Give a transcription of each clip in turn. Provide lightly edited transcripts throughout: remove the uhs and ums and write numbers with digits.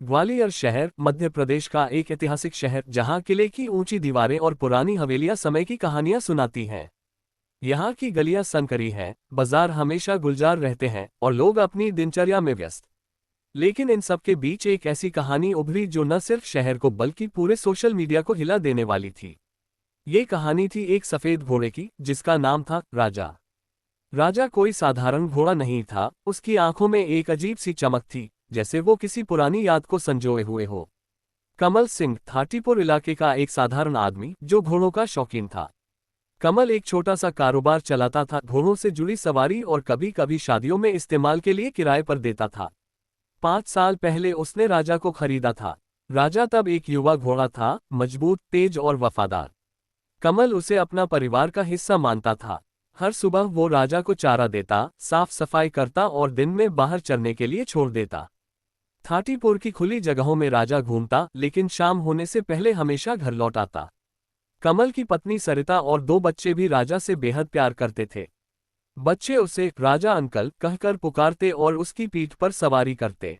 ग्वालियर शहर मध्य प्रदेश का एक ऐतिहासिक शहर जहां किले की ऊंची दीवारें और पुरानी हवेलियां समय की कहानियां सुनाती हैं। यहाँ की गलियां सनकरी हैं, बाजार हमेशा गुलजार रहते हैं और लोग अपनी दिनचर्या में व्यस्त। लेकिन इन सब के बीच एक ऐसी कहानी उभरी जो न सिर्फ शहर को बल्कि पूरे सोशल मीडिया को हिला देने वाली थी। ये कहानी थी एक सफेद घोड़े की जिसका नाम था राजा। राजा कोई साधारण घोड़ा नहीं था, उसकी आंखों में एक अजीब सी चमक थी, जैसे वो किसी पुरानी याद को संजोए हुए हो। कमल सिंह थाटीपुर इलाके का एक साधारण आदमी जो घोड़ों का शौकीन था। कमल एक छोटा सा कारोबार चलाता था, घोड़ों से जुड़ी सवारी और कभी कभी शादियों में इस्तेमाल के लिए किराए पर देता था। 5 साल पहले उसने राजा को खरीदा था। राजा तब एक युवा घोड़ा था, मजबूत, तेज और वफादार। कमल उसे अपना परिवार का हिस्सा मानता था। हर सुबह वो राजा को चारा देता, साफ सफाई करता और दिन में बाहर चरने के लिए छोड़ देता। थाटीपुर की खुली जगहों में राजा घूमता, लेकिन शाम होने से पहले हमेशा घर लौट आता। कमल की पत्नी सरिता और 2 बच्चे भी राजा से बेहद प्यार करते थे। बच्चे उसे राजा अंकल कहकर पुकारते और उसकी पीठ पर सवारी करते।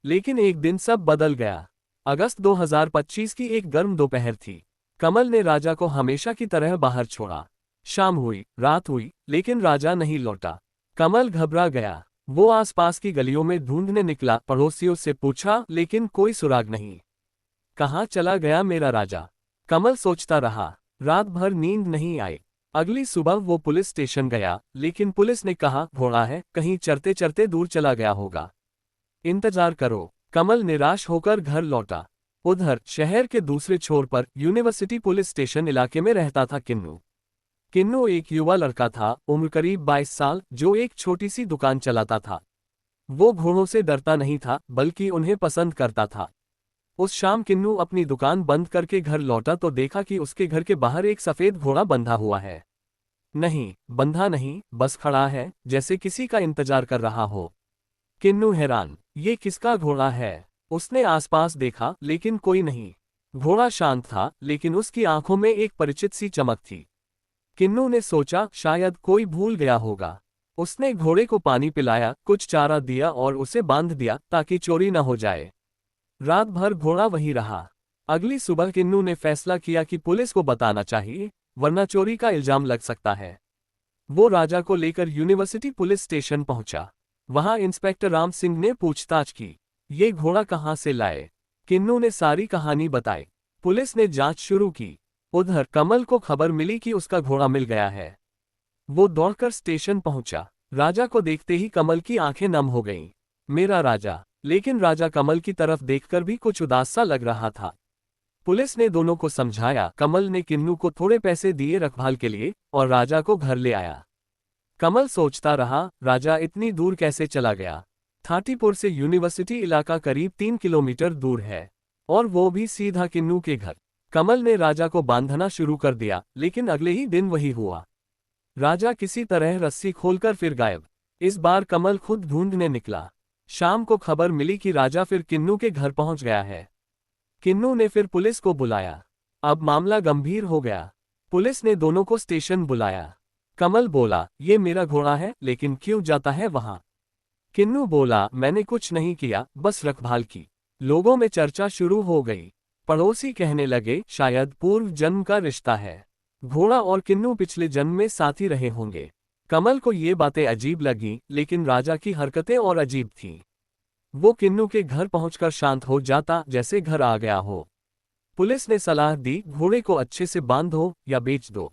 लेकिन एक दिन सब बदल गया। अगस्त 2025 की एक गर्म दोपहर थी। कमल ने राजा को हमेशा की तरह बाहर छोड़ा। शाम हुई, रात हुई, लेकिन राजा नहीं लौटा। कमल घबरा गया। वो आसपास की गलियों में ढूंढने निकला, पड़ोसियों से पूछा, लेकिन कोई सुराग नहीं। कहाँ चला गया मेरा राजा? कमल सोचता रहा। रात भर नींद नहीं आई। अगली सुबह वो पुलिस स्टेशन गया, लेकिन पुलिस ने कहा, घोड़ा है, कहीं चरते चरते दूर चला गया होगा, इंतजार करो। कमल निराश होकर घर लौटा। उधर शहर के दूसरे छोर पर यूनिवर्सिटी पुलिस स्टेशन इलाके में रहता था किन्नू। किन्नू एक युवा लड़का था, उम्र करीब 22 साल, जो एक छोटी सी दुकान चलाता था। वो घोड़ों से डरता नहीं था, बल्कि उन्हें पसंद करता था। उस शाम किन्नू अपनी दुकान बंद करके घर लौटा तो देखा कि उसके घर के बाहर एक सफेद घोड़ा बंधा हुआ है। नहीं, बंधा नहीं, बस खड़ा है, जैसे किसी का इंतजार कर रहा हो। किन्नू हैरान, ये किसका घोड़ा है? उसने आसपास देखा, लेकिन कोई नहीं। घोड़ा शांत था, लेकिन उसकी आंखों में एक परिचित सी चमक थी। किन्नू ने सोचा, शायद कोई भूल गया होगा। उसने घोड़े को पानी पिलाया, कुछ चारा दिया और उसे बांध दिया ताकि चोरी न हो जाए। रात भर घोड़ा वहीं रहा। अगली सुबह किन्नू ने फैसला किया कि पुलिस को बताना चाहिए, वरना चोरी का इल्जाम लग सकता है। वो राजा को लेकर यूनिवर्सिटी पुलिस स्टेशन पहुंचा। वहां इंस्पेक्टर राम सिंह ने पूछताछ की, ये घोड़ा कहाँ से लाए? किन्नू ने सारी कहानी बताई। पुलिस ने जांच शुरू की। उधर कमल को खबर मिली कि उसका घोड़ा मिल गया है। वो दौड़कर स्टेशन पहुंचा। राजा को देखते ही कमल की आंखें नम हो गईं। मेरा राजा। लेकिन राजा कमल की तरफ देखकर भी कुछ उदास सा लग रहा था। पुलिस ने दोनों को समझाया। कमल ने किन्नू को थोड़े पैसे दिए रखभाल के लिए और राजा को घर ले आया। कमल सोचता रहा, राजा इतनी दूर कैसे चला गया? थाटीपुर से यूनिवर्सिटी इलाका करीब 3 किलोमीटर दूर है, और वो भी सीधा किन्नू के घर। कमल ने राजा को बांधना शुरू कर दिया, लेकिन अगले ही दिन वही हुआ। राजा किसी तरह रस्सी खोलकर फिर गायब। इस बार कमल खुद ढूंढने निकला। शाम को खबर मिली कि राजा फिर किन्नू के घर पहुंच गया है। किन्नू ने फिर पुलिस को बुलाया। अब मामला गंभीर हो गया। पुलिस ने दोनों को स्टेशन बुलाया। कमल बोला, ये मेरा घोड़ा है, लेकिन क्यों जाता है वहां? किन्नू बोला, मैंने कुछ नहीं किया, बस रखभाल की। लोगों में चर्चा शुरू हो गई। पड़ोसी कहने लगे, शायद पूर्व जन्म का रिश्ता है। घोड़ा और किन्नू पिछले जन्म में साथी रहे होंगे। कमल को ये बातें अजीब लगी, लेकिन राजा की हरकतें और अजीब थीं। वो किन्नू के घर पहुंचकर शांत हो जाता, जैसे घर आ गया हो। पुलिस ने सलाह दी, घोड़े को अच्छे से बांधो या बेच दो।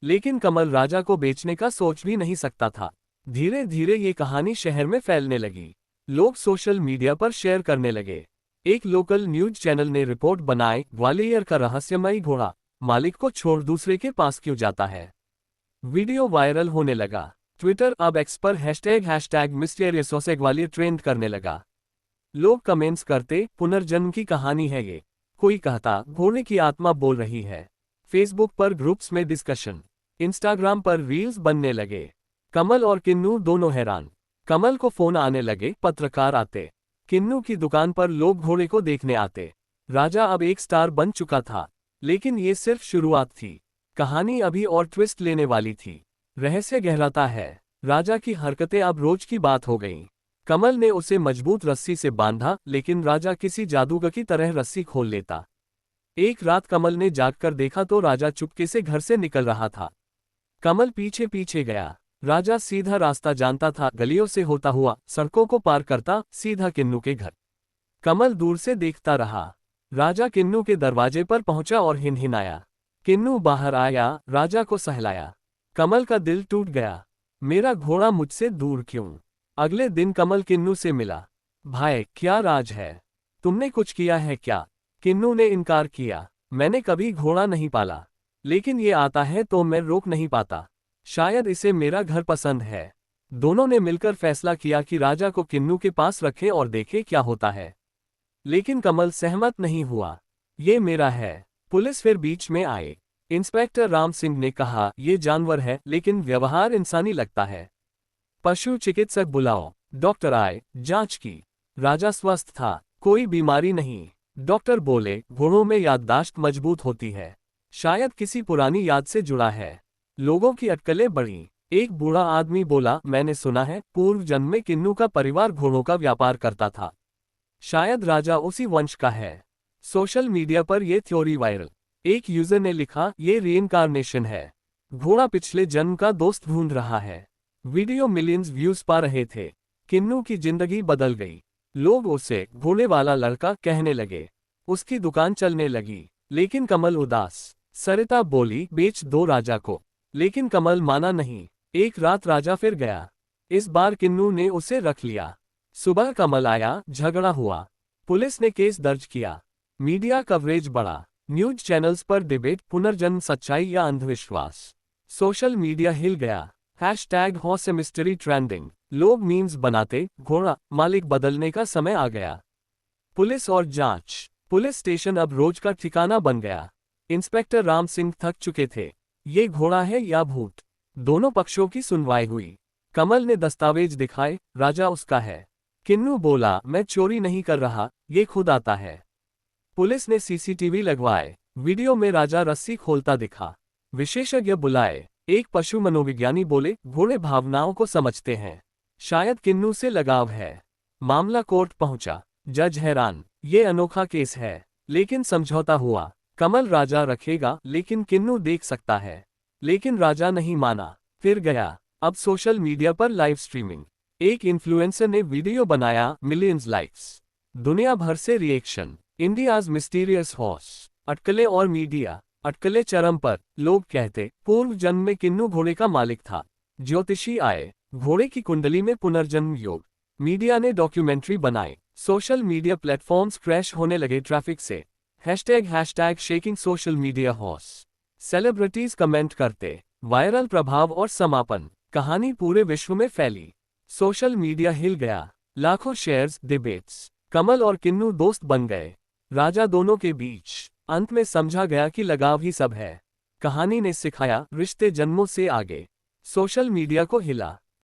लेकिन कमल राजा को बेचने का सोच भी नहीं सकता था। धीरे धीरे ये कहानी शहर में फैलने लगी। लोग सोशल मीडिया पर शेयर करने लगे। एक लोकल न्यूज चैनल ने रिपोर्ट बनाई, ग्वालियर का रहस्यमयी घोड़ा मालिक को छोड़ दूसरे के पास क्यों जाता है। वीडियो वायरल होने लगा। ट्विटर अब एक्स पर हैशटैग मिस्टीरियस ग्वालियर ट्रेंड करने लगा। लोग कमेंट्स करते, पुनर्जन्म की कहानी है ये। कोई कहता, घोड़े की आत्मा बोल रही है। फेसबुक पर ग्रुप्स में डिस्कशन। इंस्टाग्राम पर रील्स बनने लगे। कमल और किन्नू दोनों हैरान। कमल को फोन आने लगे, पत्रकार आते। किन्नू की दुकान पर लोग घोड़े को देखने आते। राजा अब एक स्टार बन चुका था। लेकिन ये सिर्फ शुरुआत थी। कहानी अभी और ट्विस्ट लेने वाली थी। रहस्य गहराता है। राजा की हरकतें अब रोज की बात हो गईं। कमल ने उसे मजबूत रस्सी से बांधा, लेकिन राजा किसी जादूगर की तरह रस्सी खोल लेता। एक रात कमल ने जागकर देखा तो राजा चुपके से घर से निकल रहा था। कमल पीछे पीछे गया। राजा सीधा रास्ता जानता था, गलियों से होता हुआ, सड़कों को पार करता, सीधा किन्नू के घर। कमल दूर से देखता रहा। राजा किन्नू के दरवाजे पर पहुंचा और हिनहिनाया। किन्नू बाहर आया, राजा को सहलाया। कमल का दिल टूट गया। मेरा घोड़ा मुझसे दूर क्यों? अगले दिन कमल किन्नू से मिला। भाई, क्या राज है? तुमने कुछ किया है क्या? किन्नू ने इनकार किया। मैंने कभी घोड़ा नहीं पाला, लेकिन ये आता है तो मैं रोक नहीं पाता। शायद इसे मेरा घर पसंद है। दोनों ने मिलकर फैसला किया कि राजा को किन्नू के पास रखें और देखें क्या होता है। लेकिन कमल सहमत नहीं हुआ। ये मेरा है। पुलिस फिर बीच में आए। इंस्पेक्टर राम सिंह ने कहा, ये जानवर है, लेकिन व्यवहार इंसानी लगता है। पशु चिकित्सक बुलाओ। डॉक्टर आए, जांच की। राजा स्वस्थ था, कोई बीमारी नहीं। डॉक्टर बोले, घोड़ों में याददाश्त मजबूत होती है। शायद किसी पुरानी याद से जुड़ा है। लोगों की अटकलें बढ़ीं। एक बूढ़ा आदमी बोला, मैंने सुना है पूर्व जन्म में किन्नू का परिवार घोड़ों का व्यापार करता था। शायद राजा उसी वंश का है। सोशल मीडिया पर यह थ्योरी वायरल। एक यूजर ने लिखा, ये रीइंकार्नेशन है। घोड़ा पिछले जन्म का दोस्त ढूंढ रहा है। वीडियो मिलियंस व्यूज पा रहे थे। किन्नू की जिंदगी बदल गई। लोग उसे घोड़े वाला लड़का कहने लगे। उसकी दुकान चलने लगी। लेकिन कमल उदास। सरिता बोली, बेच दो राजा को। लेकिन कमल माना नहीं। एक रात राजा फिर गया। इस बार किन्नू ने उसे रख लिया। सुबह कमल आया, झगड़ा हुआ। पुलिस ने केस दर्ज किया। मीडिया कवरेज बढ़ा। न्यूज चैनल्स पर डिबेट, पुनर्जन्म सच्चाई या अंधविश्वास। सोशल मीडिया हिल गया। #Horse mystery trending. लोग मीम्स बनाते, घोड़ा मालिक बदलने का समय आ गया। पुलिस और जांच। पुलिस स्टेशन अब रोज का ठिकाना बन गया। इंस्पेक्टर राम सिंह थक चुके थे। ये घोड़ा है या भूत? दोनों पक्षों की सुनवाई हुई। कमल ने दस्तावेज दिखाए, राजा उसका है। किन्नू बोला, मैं चोरी नहीं कर रहा, ये खुद आता है। पुलिस ने सीसीटीवी लगवाए। वीडियो में राजा रस्सी खोलता दिखा। विशेषज्ञ बुलाए। एक पशु मनोविज्ञानी बोले, घोड़े भावनाओं को समझते हैं। शायद किन्नू से लगाव है। मामला कोर्ट पहुंचा। जज हैरान। ये अनोखा केस है, लेकिन समझौता हुआ। कमल राजा रखेगा, लेकिन किन्नू देख सकता है। लेकिन राजा नहीं माना, फिर गया। अब सोशल मीडिया पर लाइव स्ट्रीमिंग। एक इन्फ्लुएंसर ने वीडियो बनाया, मिलियंस लाइक्स। दुनिया भर से रिएक्शन। India's mysterious horse. अटकलें और मीडिया। अटकलें चरम पर। लोग कहते, पूर्व जन्म में किन्नू घोड़े का मालिक था। ज्योतिषी आए। घोड़े की कुंडली में पुनर्जन्म योग। मीडिया ने डॉक्यूमेंट्री बनाए। सोशल मीडिया प्लेटफॉर्म्स क्रैश होने लगे ट्रैफिक से। Hashtag shaking social media horse. Celebrities comment करते। वायरल प्रभाव और समापन। कहानी पूरे विश्व में फैली। सोशल मीडिया हिल गया। लाखों शेयर्स, डिबेट्स। कमल और किन्नू दोस्त बन गए। राजा दोनों के बीच। अंत में समझा गया कि लगाव ही सब है। कहानी ने सिखाया, रिश्ते जन्मों से आगे। सोशल मीडिया को हिला।